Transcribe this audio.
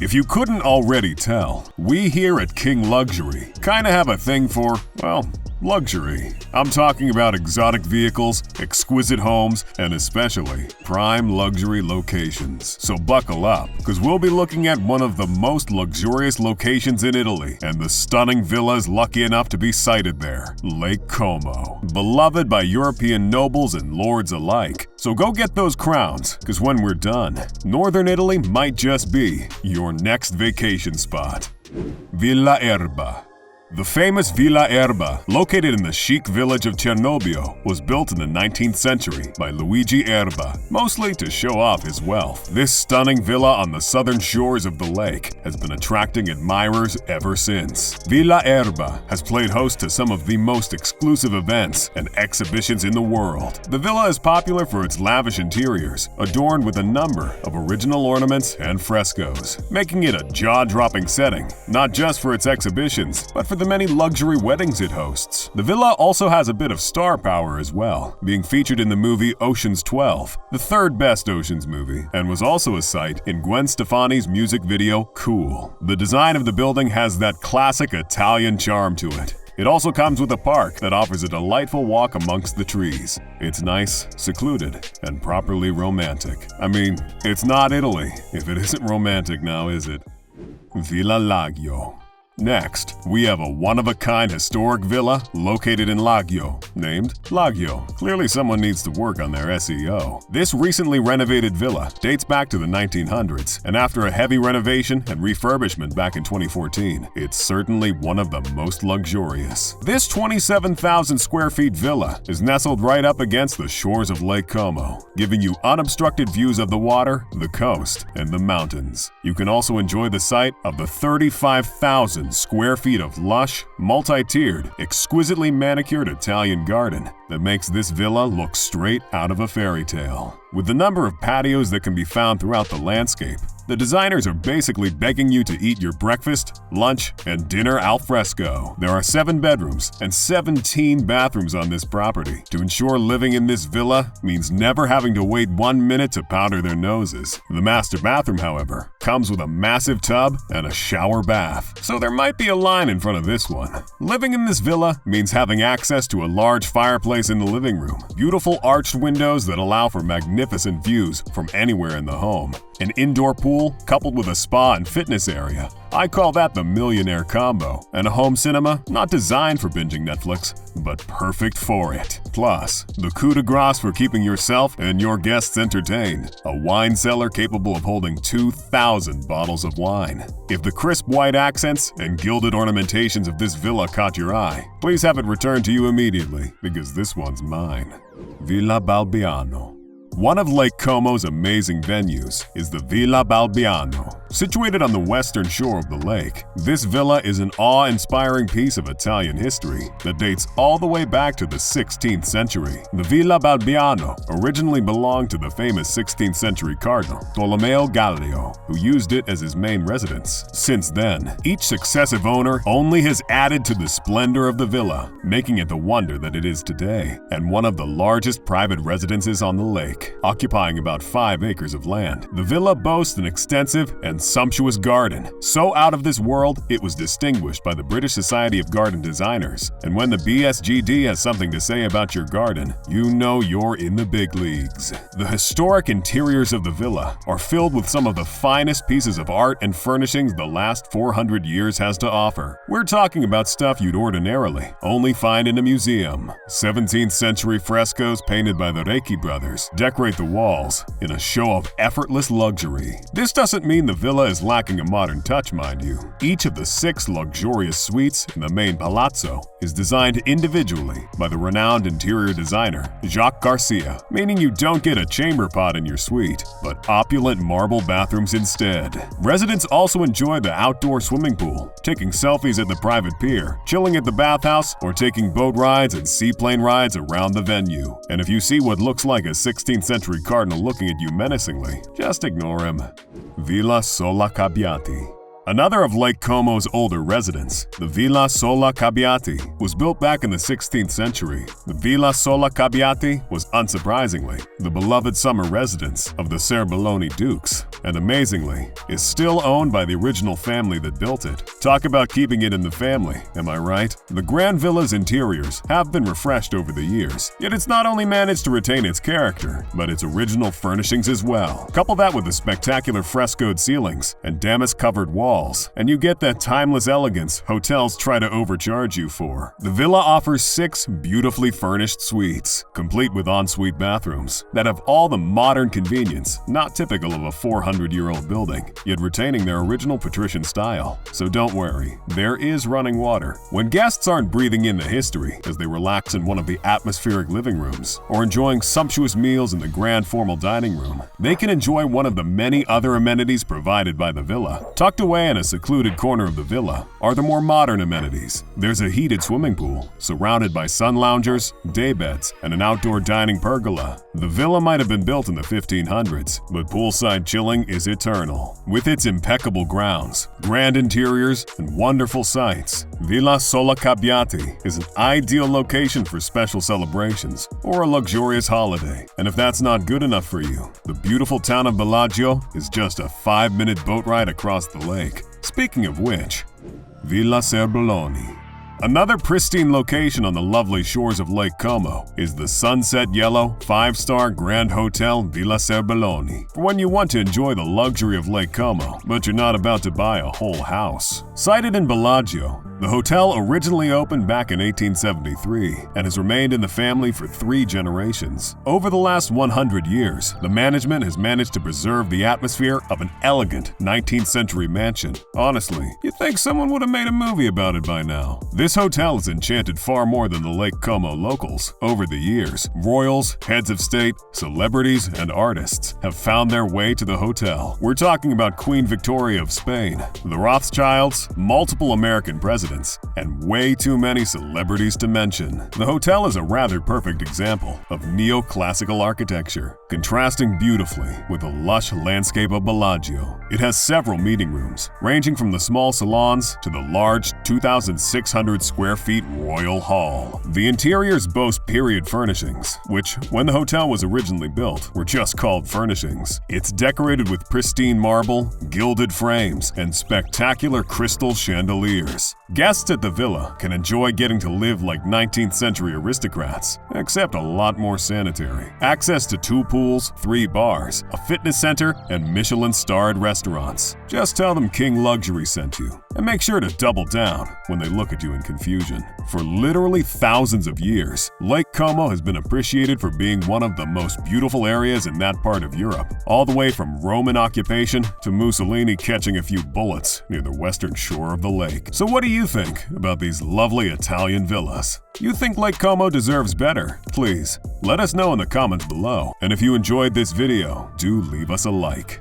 If you couldn't already tell, we here at King Luxury kinda have a thing for, well, luxury. I'm talking about exotic vehicles, exquisite homes, and especially prime luxury locations. So buckle up, because we'll be looking at one of the most luxurious locations in Italy and the stunning villas lucky enough to be sited there, Lake Como. Beloved by European nobles and lords alike. So go get those crowns, because when we're done, Northern Italy might just be your next vacation spot. Villa Erba. The famous Villa Erba, located in the chic village of Cernobbio, was built in the 19th century by Luigi Erba, mostly to show off his wealth. This stunning villa on the southern shores of the lake has been attracting admirers ever since. Villa Erba has played host to some of the most exclusive events and exhibitions in the world. The villa is popular for its lavish interiors, adorned with a number of original ornaments and frescoes, making it a jaw-dropping setting, not just for its exhibitions, but for the many luxury weddings it hosts. The villa also has a bit of star power as well, being featured in the movie Ocean's 12, the third best Ocean's movie, and was also a sight in Gwen Stefani's music video Cool. The design of the building has that classic Italian charm to it. It also comes with a park that offers a delightful walk amongst the trees. It's nice, secluded, and properly romantic. I mean, it's not Italy if it isn't romantic now, is it? Villa Laggio. Next, we have a one-of-a-kind historic villa located in Laggio, named Laggio. Clearly someone needs to work on their SEO. This recently renovated villa dates back to the 1900s, and after a heavy renovation and refurbishment back in 2014, it's certainly one of the most luxurious. This 27,000 square feet villa is nestled right up against the shores of Lake Como, giving you unobstructed views of the water, the coast, and the mountains. You can also enjoy the sight of the 35,000 square feet of lush, multi-tiered, exquisitely manicured Italian garden that makes this villa look straight out of a fairy tale. With the number of patios that can be found throughout the landscape, the designers are basically begging you to eat your breakfast, lunch, and dinner al fresco. There are 7 bedrooms and 17 bathrooms on this property. To ensure living in this villa means never having to wait 1 minute to powder their noses. The master bathroom, however, comes with a massive tub and a shower bath, so there might be a line in front of this one. Living in this villa means having access to a large fireplace in the living room, beautiful arched windows that allow for magnificent views from anywhere in the home, an indoor pool coupled with a spa and fitness area. I call that the millionaire combo, and a home cinema not designed for binging Netflix, but perfect for it. Plus, the coup de grace for keeping yourself and your guests entertained, a wine cellar capable of holding 2,000 bottles of wine. If the crisp white accents and gilded ornamentations of this villa caught your eye, please have it returned to you immediately, because this one's mine. Villa Balbiano. One of Lake Como's amazing venues is the Villa Balbiano. Situated on the western shore of the lake, this villa is an awe-inspiring piece of Italian history that dates all the way back to the 16th century. The Villa Balbiano originally belonged to the famous 16th century cardinal, Tolomeo Gallio, who used it as his main residence. Since then, each successive owner only has added to the splendor of the villa, making it the wonder that it is today, and one of the largest private residences on the lake. Occupying about 5 acres of land, the villa boasts an extensive and sumptuous garden. So out of this world, it was distinguished by the British Society of Garden Designers. And when the BSGD has something to say about your garden, you know you're in the big leagues. The historic interiors of the villa are filled with some of the finest pieces of art and furnishings the last 400 years has to offer. We're talking about stuff you'd ordinarily only find in a museum. 17th century frescoes painted by the Recchi brothers decorate the walls in a show of effortless luxury. This doesn't mean the villa is lacking a modern touch, mind you. Each of the 6 luxurious suites in the main palazzo is designed individually by the renowned interior designer Jacques Garcia, meaning you don't get a chamber pot in your suite, but opulent marble bathrooms instead. Residents also enjoy the outdoor swimming pool, taking selfies at the private pier, chilling at the bathhouse, or taking boat rides and seaplane rides around the venue. And if you see what looks like a 16th century cardinal looking at you menacingly, just ignore him. Villa Sola Cabbiati. Another of Lake Como's older residents, the Villa Sola Cabbiati, was built back in the 16th century. The Villa Sola Cabbiati was, unsurprisingly, the beloved summer residence of the Serbelloni dukes, and amazingly, is still owned by the original family that built it. Talk about keeping it in the family, am I right? The Grand Villa's interiors have been refreshed over the years, yet it's not only managed to retain its character, but its original furnishings as well. Couple that with the spectacular frescoed ceilings and damask-covered walls, and you get that timeless elegance hotels try to overcharge you for. The villa offers 6 beautifully furnished suites, complete with ensuite bathrooms, that have all the modern convenience not typical of a 400-year-old building, yet retaining their original patrician style. So don't worry, there is running water. When guests aren't breathing in the history as they relax in one of the atmospheric living rooms, or enjoying sumptuous meals in the grand formal dining room, they can enjoy one of the many other amenities provided by the villa. Tucked away in a secluded corner of the villa are the more modern amenities. There's a heated swimming pool, surrounded by sun loungers, daybeds, and an outdoor dining pergola. The villa might have been built in the 1500s, but poolside chilling is eternal. With its impeccable grounds, grand interiors, and wonderful sights, Villa Sola Cabbiati is an ideal location for special celebrations or a luxurious holiday. And if that's not good enough for you, the beautiful town of Bellagio is just a 5-minute boat ride across the lake. Speaking of which, Villa Serbelloni. Another pristine location on the lovely shores of Lake Como is the sunset yellow 5-star Grand Hotel Villa Serbelloni, for when you want to enjoy the luxury of Lake Como, but you're not about to buy a whole house. Sited in Bellagio, the hotel originally opened back in 1873 and has remained in the family for 3 generations. Over the last 100 years, the management has managed to preserve the atmosphere of an elegant 19th century mansion. Honestly, you'd think someone would have made a movie about it by now. This hotel has enchanted far more than the Lake Como locals. Over the years, royals, heads of state, celebrities, and artists have found their way to the hotel. We're talking about Queen Victoria of Spain, the Rothschilds, multiple American presidents, and way too many celebrities to mention. The hotel is a rather perfect example of neoclassical architecture, contrasting beautifully with the lush landscape of Bellagio. It has several meeting rooms, ranging from the small salons to the large 2,600 square feet royal hall. The interiors boast period furnishings, which, when the hotel was originally built, were just called furnishings. It's decorated with pristine marble, gilded frames, and spectacular crystal chandeliers. Guests at the villa can enjoy getting to live like 19th century aristocrats, except a lot more sanitary. Access to 2 pools, 3 bars, a fitness center, and Michelin-starred restaurants. Just tell them King Luxury sent you, and make sure to double down when they look at you in confusion. For literally thousands of years, Lake Como has been appreciated for being one of the most beautiful areas in that part of Europe, all the way from Roman occupation to Mussolini catching a few bullets near the western shore of the lake. So what do you think about these lovely Italian villas? You think Lake Como deserves better? Please, let us know in the comments below. And if you enjoyed this video, do leave us a like.